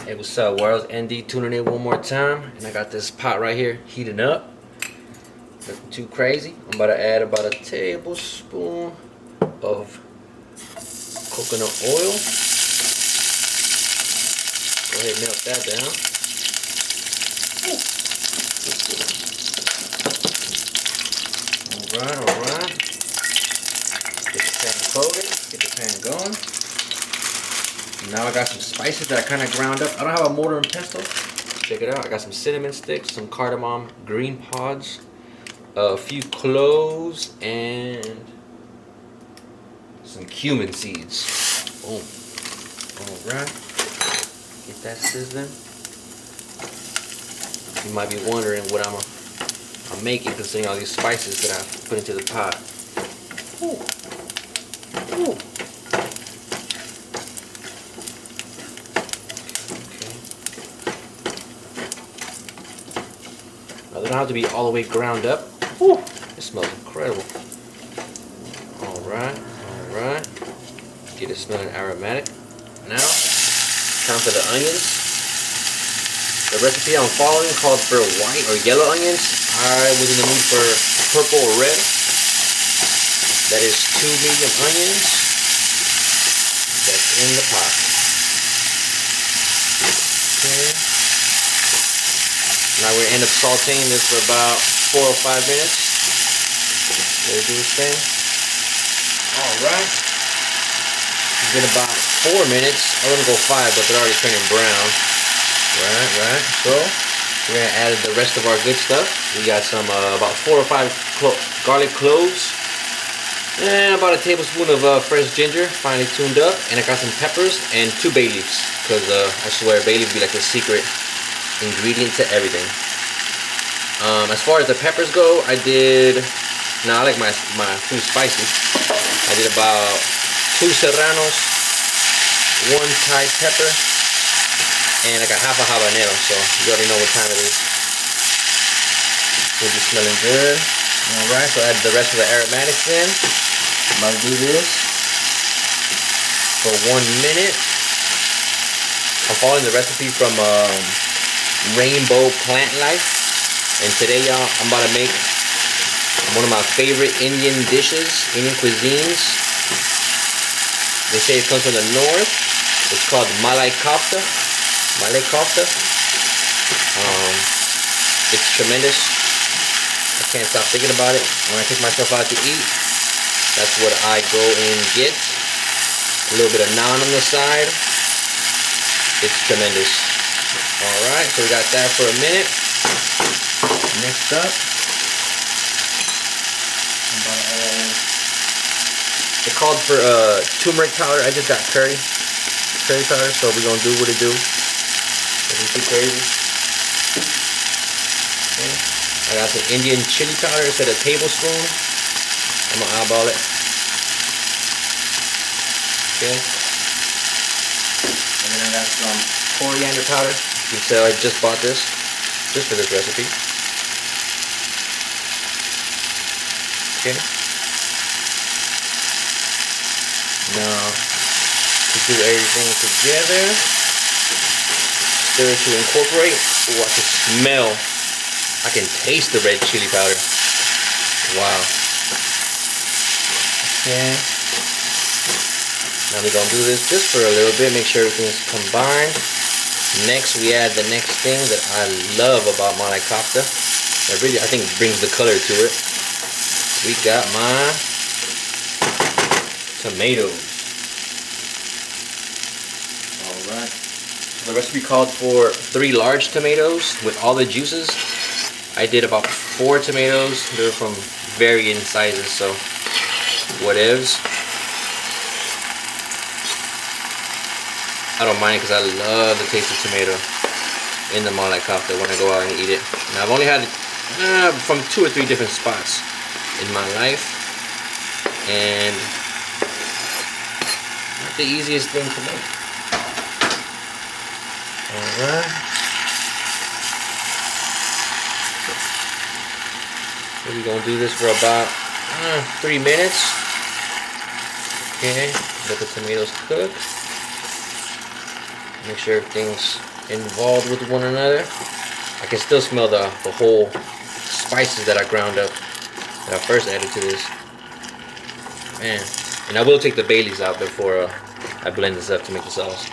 Hey, what's up, world? ND tuning in one more time, and I got this pot right here heating up. Nothing too crazy. I'm about to add about a tablespoon of coconut oil. Go ahead and melt that down. Alright. Get the pan coated, get the pan going. Now I got some spices that I kind of ground up. I don't have a mortar and pestle. Check it out. I got some cinnamon sticks, some cardamom green pods, a few cloves, and some cumin seeds. Boom. Alright. Get that sizzling. You might be wondering what I'm making, considering all these spices that I put into the pot. Ooh. Ooh. Now, they don't have to be all the way ground up. Whew, it smells incredible. Alright. Get it smelling aromatic. Now, time for the onions. The recipe I'm following called for white or yellow onions. I was in the mood for purple or red. That is 2 medium onions. That's in the pot. Okay. Now we're going to end up sauteing this for about 4 or 5 minutes. Let it do its thing. Alright. It's been about 4 minutes. I was going to go 5, but they're already turning brown. Right. So we're going to add the rest of our good stuff. We got some about 4 or 5 garlic cloves. And about a tablespoon of fresh ginger, finely tuned up. And I got some peppers and 2 bay leaves. Because I swear bay leaves be like the secret ingredient to everything. As far as the peppers go, I like my food spicy. I did about 2 serranos, 1 Thai pepper, and like a half a habanero. So you already know what time it is. Should be smelling good. Alright, so I add the rest of the aromatics in. I'm about to do this for 1 minute. I'm following the recipe from Rainbow Plant Life, and today, y'all, I'm about to make one of my favorite Indian dishes, Indian cuisines. They say it comes from the north. It's called Malai Kofta. It's tremendous. I can't stop thinking about it. When I take myself out to eat, that's what I go and get. A little bit of naan on the side. It's tremendous. Alright, so we got that for a minute. Next up, I'm about to add, it called for turmeric powder. I just got curry powder, so we're going to do what it do. Nothing too crazy. Okay. I got some Indian chili powder. It's at a tablespoon. I'm going to eyeball it. Okay. And then I got some coriander powder. You can tell I just bought this just for this recipe. Okay. Now to do everything together, stir it to incorporate. Oh, I can smell. I can taste the red chili powder. Wow. Okay. Now we're gonna do this just for a little bit, make sure everything's combined. Next, we add the next thing that I love about Malai Kofta. That really, I think, brings the color to it. We got my tomatoes. Alright. So the recipe called for 3 large tomatoes with all the juices. I did about 4 tomatoes. They're from varying sizes, so whatevs. I don't mind because I love the taste of tomato in the Malai Kofta when I go out and eat it. Now I've only had it from 2 or 3 different spots in my life, and not the easiest thing to make. Alright. So we're going to do this for about 3 minutes. Okay, let the tomatoes cook. Make sure everything's involved with one another. I can still smell the whole spices that I ground up that I first added to this. Man, and I will take the bay leaves out before I blend this up to make the sauce.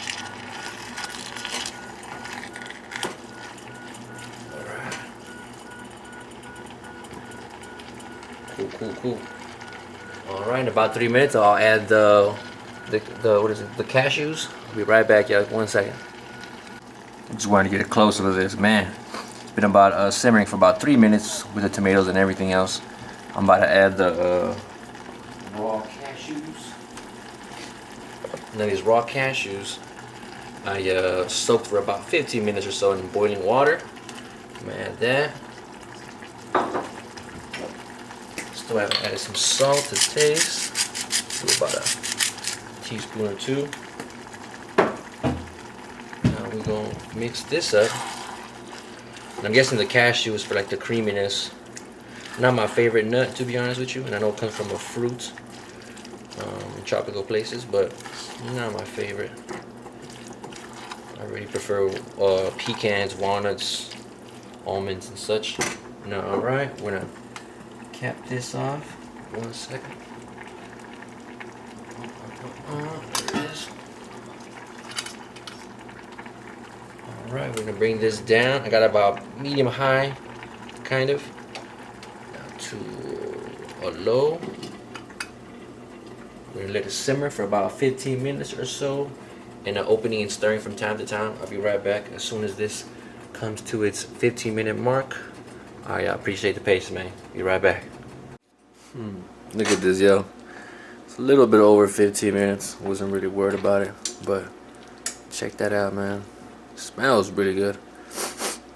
Alright. Cool. Alright, in about 3 minutes I'll add the what is it? The cashews. I'll be right back, y'all. 1 second. Just wanted to get a close look of this, man. It's been about simmering for about 3 minutes with the tomatoes and everything else. I'm about to add the raw cashews. Now these raw cashews, I soaked for about 15 minutes or so in boiling water. I'm gonna add that. Still haven't added some salt to taste. Do about a teaspoon or two. Now we're gonna mix this up. And I'm guessing the cashew is for like the creaminess. Not my favorite nut, to be honest with you, and I know it comes from a fruit in tropical places, but not my favorite. I really prefer pecans, walnuts, almonds, and such. Now, alright, we're gonna cap this off. 1 second. There it is. Alright, we're gonna bring this down. I got about medium high, kind of, down to a low. We're gonna let it simmer for about 15 minutes or so, and opening and stirring from time to time. I'll be right back as soon as this comes to its 15-minute mark. I appreciate the patience, man. Be right back. Look at this, yo. It's a little bit over 15 minutes. Wasn't really worried about it, but check that out, man. It smells really good.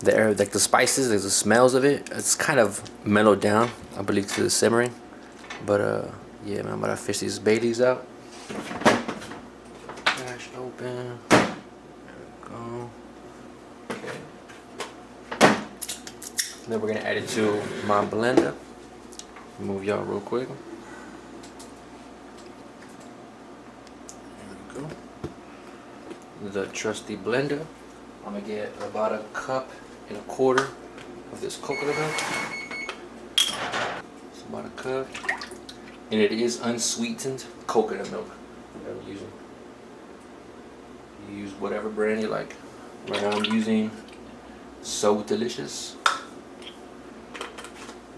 The air, like the spices, like the smells of it, it's kind of mellowed down, I believe, to the simmering. But yeah, man, I'm about to fish these bay leaves out. Crash open. There we go. Okay. Then we're gonna add it to my blender. Move y'all real quick. There we go. The trusty blender. I'm gonna get about 1.25 cups of this coconut milk. It's about 1 cup. And it is unsweetened coconut milk that I'm using. You use whatever brand you like. Right now I'm using So Delicious.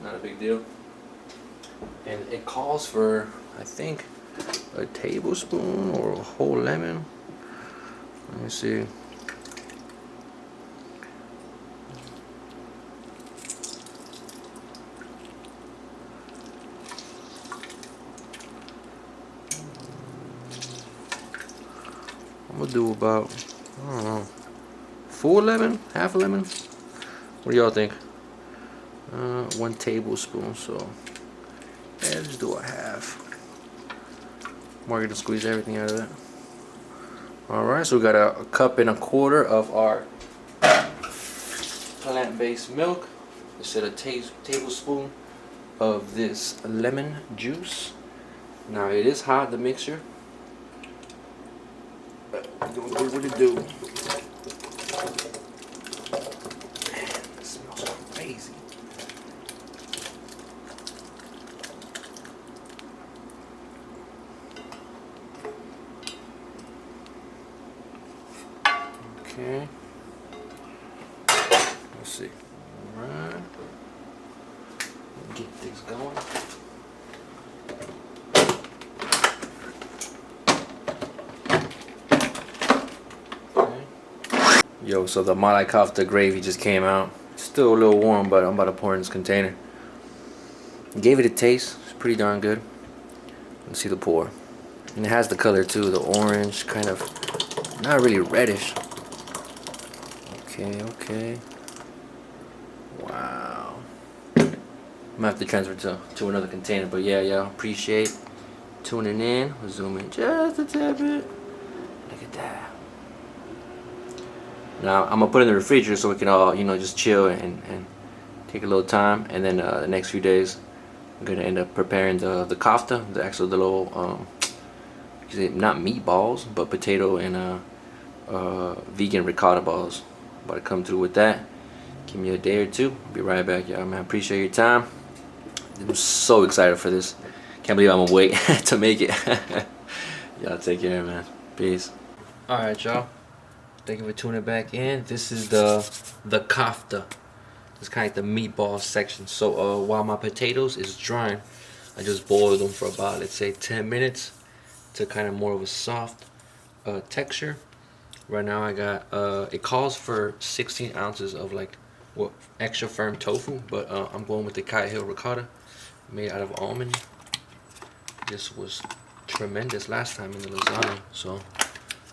Not a big deal. And it calls for, I think, a tablespoon or a whole lemon. Let me see. I'm gonna do about, I don't know, full lemon, half a lemon. What do y'all think? 1 tablespoon. So yeah, just do a half. We're gonna squeeze everything out of that. Alright, so we got 1.25 cups of our plant-based milk. Instead of a tablespoon of this lemon juice. Now it is hot, the mixture. But we're gonna do what it do. Man, it smells crazy. Okay. Let's see. Alright. Get things going. Okay. Yo, so the Malai Kofta gravy just came out. It's still a little warm, but I'm about to pour in this container. Gave it a taste. It's pretty darn good. Let's see the pour. And it has the color too, the orange, kind of not really reddish. Okay. Wow. I'm gonna have to transfer to another container, but yeah, y'all appreciate tuning in. We'll zoom in just a tad bit. Look at that. Now I'm gonna put it in the refrigerator so we can all, just chill and take a little time. And then the next few days, I'm gonna end up preparing the kofta, the little not meatballs, but potato and vegan ricotta balls. About to come through with that. Give me a day or two. Be right back, y'all, man. Appreciate your time. I'm so excited for this. Can't believe I'm gonna wait to make it. Y'all take care, man. Peace. Alright, y'all. Thank you for tuning back in. This is the kofta. It's kind of like the meatball section. So while my potatoes is drying, I just boiled them for about, let's say, 10 minutes to kind of more of a soft texture. Right now I got it calls for 16 ounces of like extra firm tofu, but I'm going with the Kite Hill ricotta made out of almond. This was tremendous last time in the lasagna, so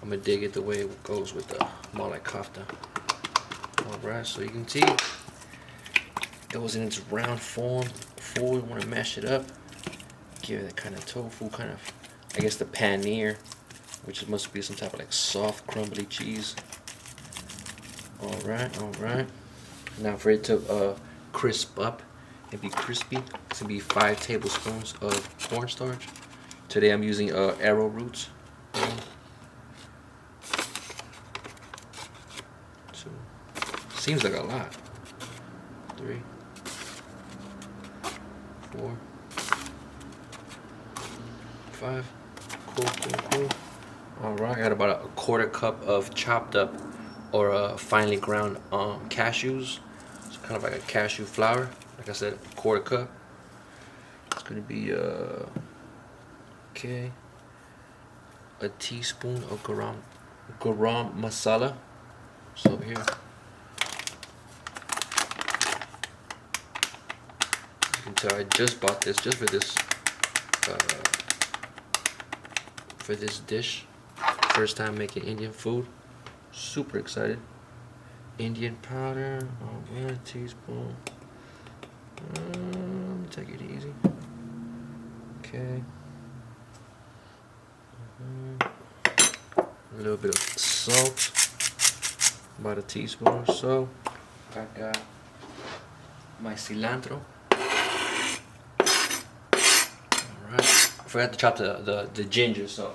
I'm gonna dig it the way it goes with the Malai Kofta. Alright, so you can see it was in its round form. Before we want to mash it up, give it that kind of tofu, kind of, I guess, the paneer, which must be some type of like soft crumbly cheese. Alright, alright. Now for it to crisp up and be crispy, it's gonna be 5 tablespoons of cornstarch. Today I'm using arrowroot. 1, 2. Seems like a lot. 3, 4, 5. Cool. Alright, I got about a 1/4 cup of chopped up or finely ground cashews. It's kind of like a cashew flour. Like I said, a 1/4 cup. It's gonna be okay, a teaspoon of garam masala. So here, you can tell I just bought this just for this dish. First time making Indian food. Super excited. Indian powder, alright, teaspoon. Let me take it easy. Okay. A little bit of salt, about a teaspoon or so. I got my cilantro. Alright. I forgot to chop the ginger, so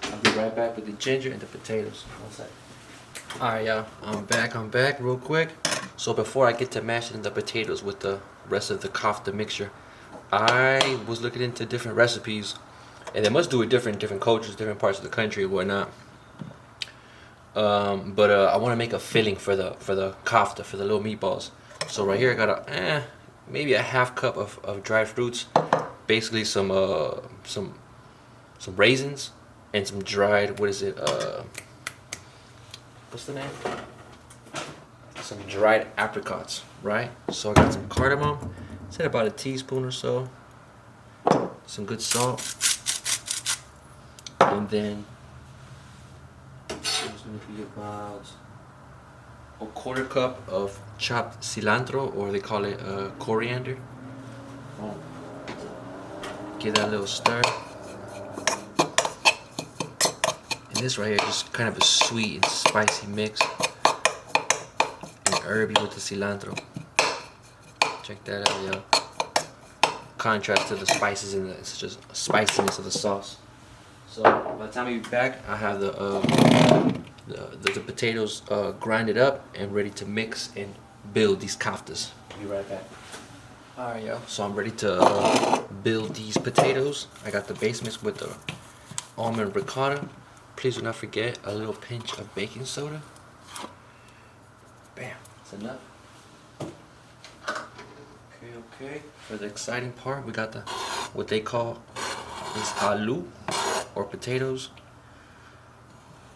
I'll be right back with the ginger and the potatoes. 1 second. Alright, y'all, I'm back real quick. So before I get to mashing the potatoes with the rest of the kofta mixture, I was looking into different recipes, and they must do it different cultures, different parts of the country and whatnot. But I want to make a filling for the kofta, for the little meatballs. So right here I got maybe a 1/2 cup of dried fruits, basically some raisins and some dried, what is it, what's the name? Some dried apricots, right? So I got some cardamom, said about a teaspoon or so, some good salt, and then it's going to be about a 1/4 cup of chopped cilantro, or they call it coriander. Give that a little stir. And this right here is just kind of a sweet and spicy mix, and herby with the cilantro. Check that out, y'all. Contrast to the spices and it's just spiciness of the sauce. So by the time we get back, I have the potatoes grinded up and ready to mix and build these koftas. Be right back. Alright, y'all, so I'm ready to build these potatoes. I got the base mix with the almond ricotta. Please do not forget a little pinch of baking soda. Bam, that's enough. Okay. For the exciting part, we got what they call is aloo, or potatoes.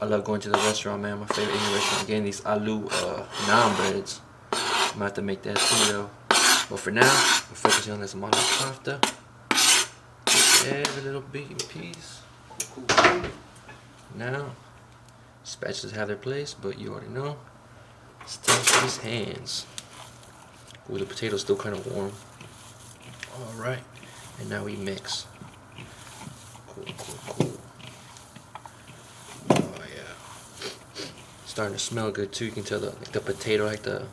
I love going to the restaurant, man. My favorite Indian restaurant. Getting these aloo naan breads. I'm gonna have to make that too, though. But for now, we're focusing on this Malai Kofta. Every little baking piece. Cool. Now, spatulas have their place, but you already know. Stuff these hands. Ooh, the potato's still kind of warm. Alright, and now we mix. Cool. Oh yeah. Starting to smell good too. You can tell the potato, like the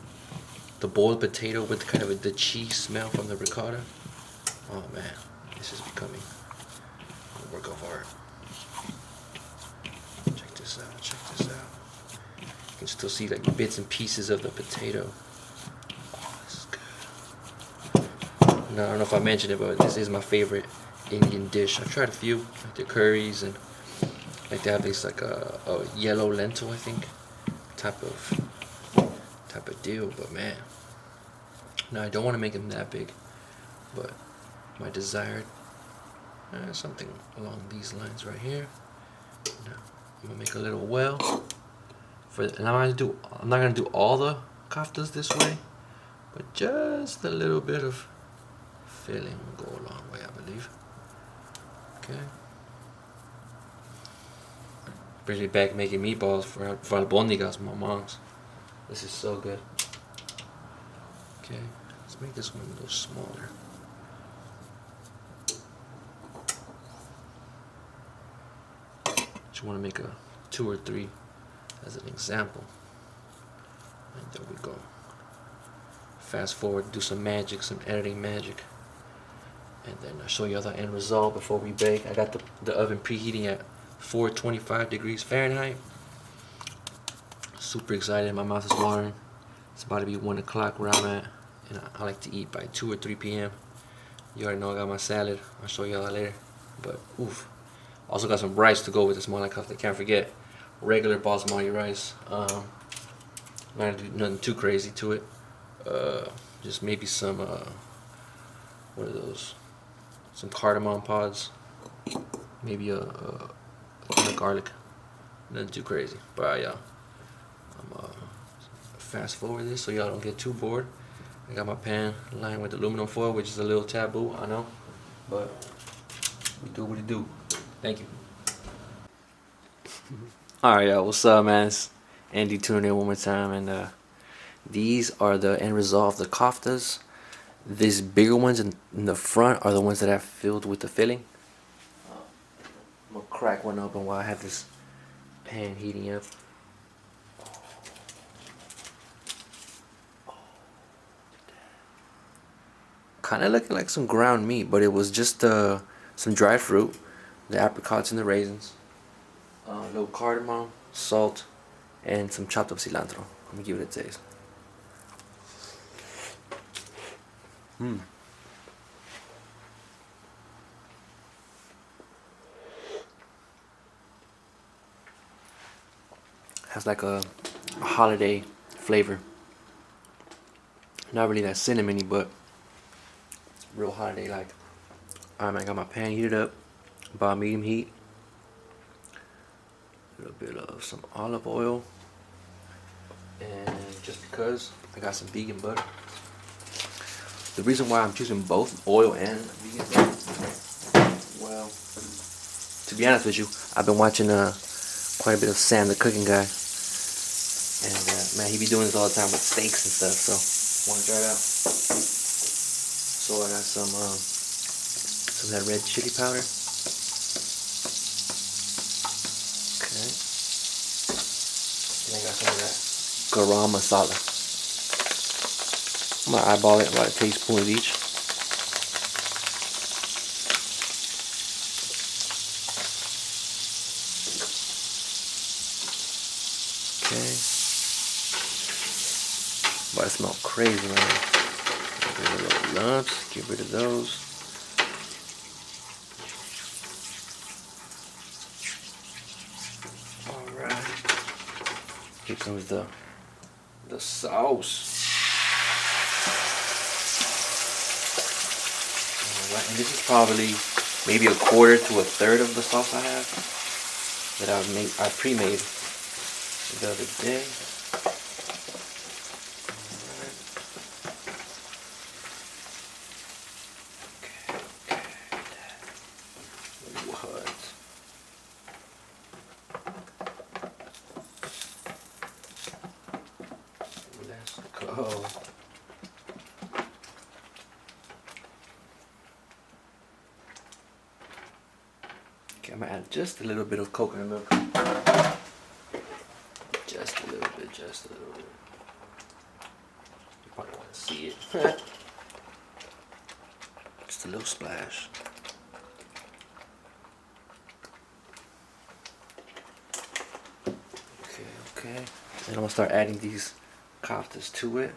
boiled potato with kind of the cheese smell from the ricotta. Oh man, this is becoming a work of art. Check this out. can still see like bits and pieces of the potato. Oh, this is good. Now, I don't know if I mentioned it, but this is my favorite Indian dish. I've tried a few, like the curries, and like they have this like a yellow lentil, I think, type of deal. But man, now I don't want to make them that big, but my desired something along these lines right here. Now I'm gonna make a little well and I'm not gonna do all the koftas this way, but just a little bit of filling will go a long way, I believe. Okay. Brings me back making meatballs for albondigas, my mom's. This is so good. Okay, let's make this one a little smaller. Just want to make a 2 or 3 as an example. And there we go. Fast forward, do some magic, some editing magic. And then I'll show you the end result before we bake. I got the oven preheating at 425 degrees Fahrenheit. Super excited, my mouth is watering. It's about to be 1 o'clock where I'm at. And I like to eat by 2 or 3 p.m. You already know I got my salad. I'll show y'all that later. But oof. Also got some rice to go with this Malai Kofta. Can't forget regular basmati rice. Not gonna do nothing too crazy to it. Just maybe some what are those? Some cardamom pods. Maybe a kind of garlic. Nothing too crazy. But yeah, I'm fast forward this so y'all don't get too bored. I got my pan lined with aluminum foil, which is a little taboo, I know, but we do what we do. Thank you. Alright, y'all, what's up, man? It's Andy tuning in one more time, and these are the end result of the koftas. These bigger ones in the front are the ones that I filled with the filling. I'm gonna crack one open while I have this pan heating up. Kind of looking like some ground meat, but it was just some dried fruit, the apricots and the raisins, a little cardamom, salt, and some chopped up cilantro. I'm gonna give it a taste. Has like a holiday flavor. Not really that cinnamony, but real holiday like. Alright, I got my pan heated up, about medium heat. A little bit of some olive oil, and just because I got some vegan butter. The reason why I'm choosing both oil and vegan butter, well, to be honest with you, I've been watching quite a bit of Sam the Cooking Guy, and man, he be doing this all the time with steaks and stuff, so want to try it out. So I got some of that red chili powder. Okay. And I got some of that Garam masala. I'm gonna eyeball it, about a teaspoon of each. Okay. But it smells crazy right now. Get rid of those lumps, get rid of those. Alright. Here comes the sauce. Alright, and this is probably maybe a quarter to a third of the sauce I have that I pre-made the other day. Let's go. Okay, I'm gonna add just a little bit of coconut milk. Just a little bit, just a little bit. You probably want to see it. Just a little splash. Okay. And I'm gonna start adding these koftas to it.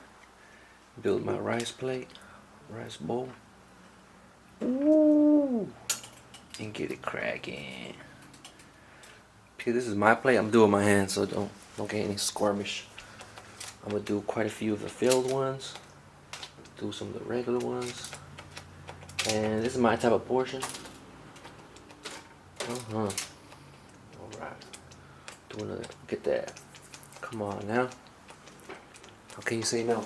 Build my rice plate, rice bowl. Ooh, and get it cracking. Okay, this is my plate. I'm doing my hands, so don't get any squirmish. I'm gonna do quite a few of the filled ones. Do some of the regular ones. And this is my type of portion. Alright. Do another. Get that. Come on now. How can you say no?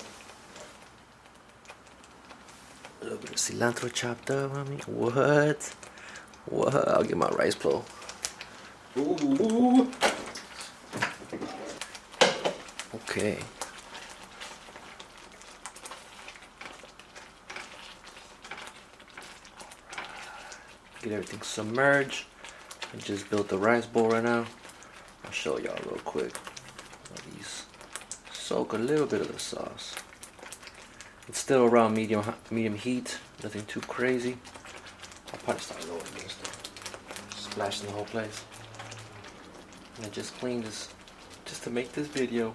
A little bit of cilantro chopped up on me. What? What? I'll get my rice bowl. Ooh. Okay. Get everything submerged. I just built the rice bowl right now. I'll show y'all real quick. These soak a little bit of the sauce. It's still around medium heat. Nothing too crazy. I'll probably start lowering this though. Splashing the whole place. And I just cleaned this just to make this video.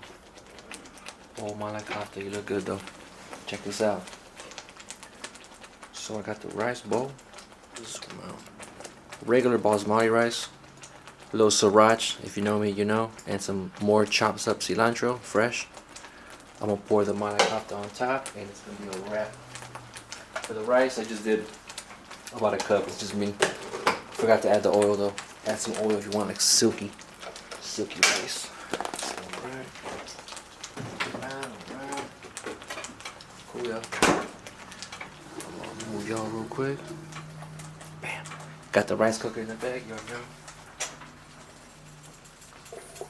Oh, Malai Kofta, you look good though. Check this out. So I got the rice bowl. Zoom out. Regular basmati rice. A little sriracha, if you know me, you know. And some more chopped up cilantro, fresh. I'm gonna pour the Malai Kofta on top, and it's gonna be a wrap. For the rice, I just did about a cup. It's just me. Forgot to add the oil though. Add some oil if you want like silky rice. Alright. Cool, y'all. Move y'all real quick. Bam. Got the rice cooker in the bag, you already know. Oh yeah.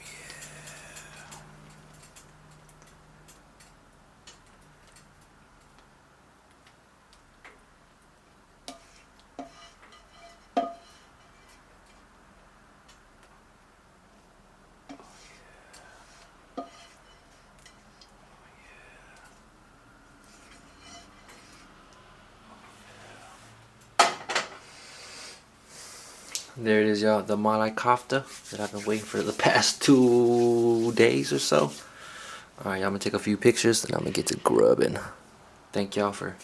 There it is, y'all, the Malai Kofta that I've been waiting for the past 2 days or so. Alright, I'm gonna take a few pictures and I'm gonna get to grubbing. Thank y'all for,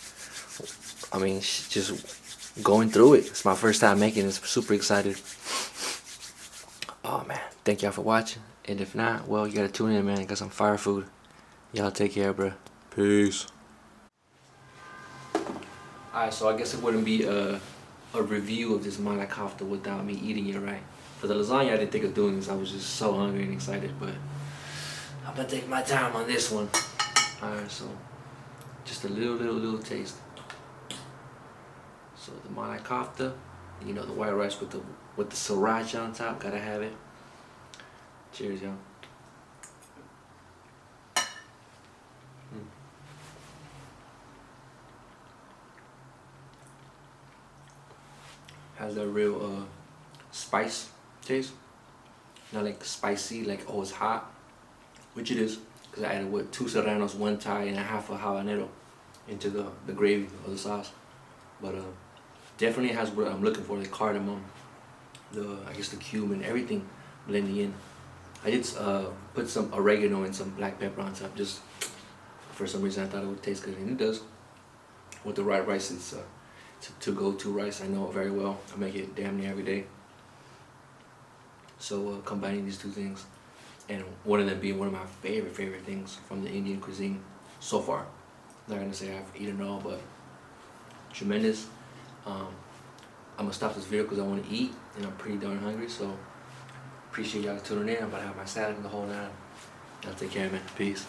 just going through it. It's my first time making this. Super excited. Oh man, thank y'all for watching. And if not, well, you gotta tune in, man. I got some fire food. Y'all take care, bro. Peace. Alright, so I guess it wouldn't be a review of this Malai Kofta without me eating it, right? For the lasagna, I didn't think of doing this. I was just so hungry and excited, but I'm gonna take my time on this one. Alright, so just a little taste. So the Malai Kofta, you know, the white rice with the sriracha on top, gotta have it. Cheers, y'all. Has that real spice taste. Not like spicy, like oh it's hot, which it is, because I added 2 serranos, 1 Thai, and a half a habanero into the gravy of the sauce. But definitely has what I'm looking for, the cardamom, I guess the cumin, everything blending in. I did put some oregano and some black pepper on top, just for some reason I thought it would taste good, and it does. With the right rice, it's to-go-to rice. I know it very well. I make it damn near every day. So combining these two things, and one of them being one of my favorite things from the Indian cuisine so far. Not gonna say I've eaten it all, but tremendous. I'm gonna stop this video because I want to eat, and I'm pretty darn hungry. So appreciate y'all tuning in. I'm about to have my salad in the whole night. Y'all take care, man. Peace.